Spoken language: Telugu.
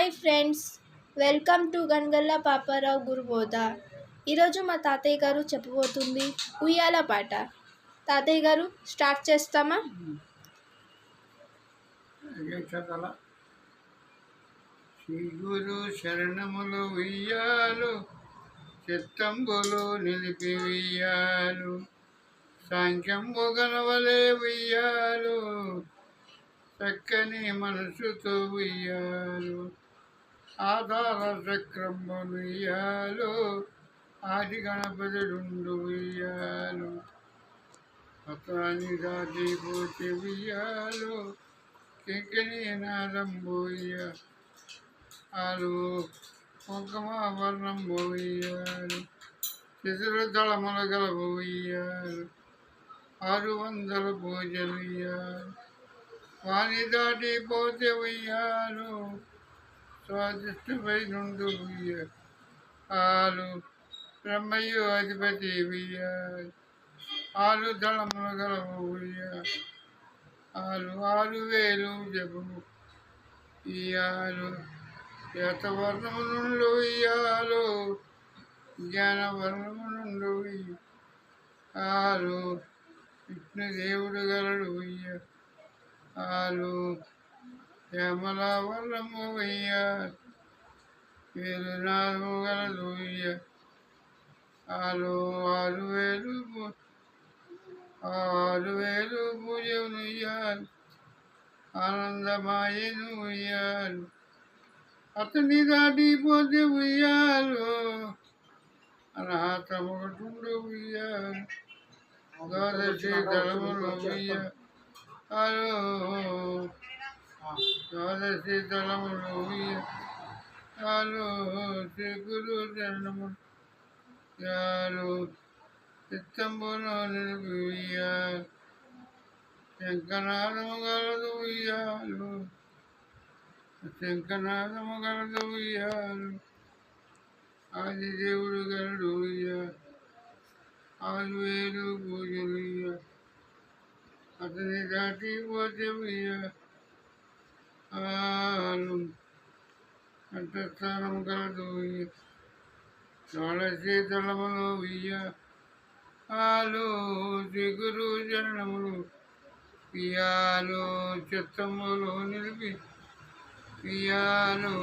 Hi friends, welcome to Gangalla Paparao Gurubodha. ఈరోజు మా తాతయ్య గారు చెప్పబోతుంది ఉయ్యాల పాట. తాతయ్య గారు స్టార్ట్ చేస్తామా? శ్రీ గురు శరణములు ఉయ్యాలు, చిత్తంబులు నిలిపి ఉయ్యాలు, సాంఖ్యంబు గనవలే ఉయ్యాలు, చక్కని మనసుతో ఉయ్యాలు, ఆధార చక్రంబులు ఉయ్యాలు, ఆది గణపతుడుండు ఉయ్యాలు, పతాని దాటిపోతే ఉయ్యాలు, కింకిణి నాదంబు ఉయ్యాలు, కుంకుమాభరణం ఉయ్యాలు, చితుల దళముల గలవు ఉయ్యాలు, 600 పూజలు ఉయ్యాలు, వాణి దాటిపోతే ఉయ్యాలు, స్వాదిష్టపై నుండు ఉయ్యాలు, బ్రహ్మయ్యు అధిపతి ఉయ్యాలు, 6 దళముల గలవు ఉయ్యాలు, 6,000 జపము ఇయ్యాలు, శ్వేతవర్ణము నుండి ఉయ్యాలు, జ్ఞానవర్ణము నుండి ఉయ్యాలు, విష్ణుదేవుడు గలడు ఉయ్యాలు, శ్యామలావర్ణము ఉయ్యాలు, వేలునాదము గలదు ఉయ్యాలు, 6,000 పూజను ఉయ్యాలు, ఆనందమాయను ఉయ్యాలు, అతని దాటిపోతే ఉయ్యాలు, అనాథముకుండు ఉయ్యాలు, ద్వాదశి దళములు ఉయ్యాలు, ద్వాదశి దళములు ఉయ్యాలు, శ్రీ గురు చరణములు ఉయ్యాలు, చిత్తంబులో నిలిపి ఉయ్యాలు, శంఖనాదము గలదు ఉయ్యాలు, శంఖనాదము గలదు ఉయ్యాలు, ఆదిదేవుడు గలడు ఉయ్యాలు, 6,000 పూజలు ఉయ్యాలు, అతని దాటిపోతే ఉయ్యాలు, కంఠస్థానం గలదు ఉయ్యాలు, తులసి దళములు ఉయ్యాలు, శ్రీ గురు చరణములు ఉయ్యాలు, చిత్తములో నిలిపి ఉయ్యాలు.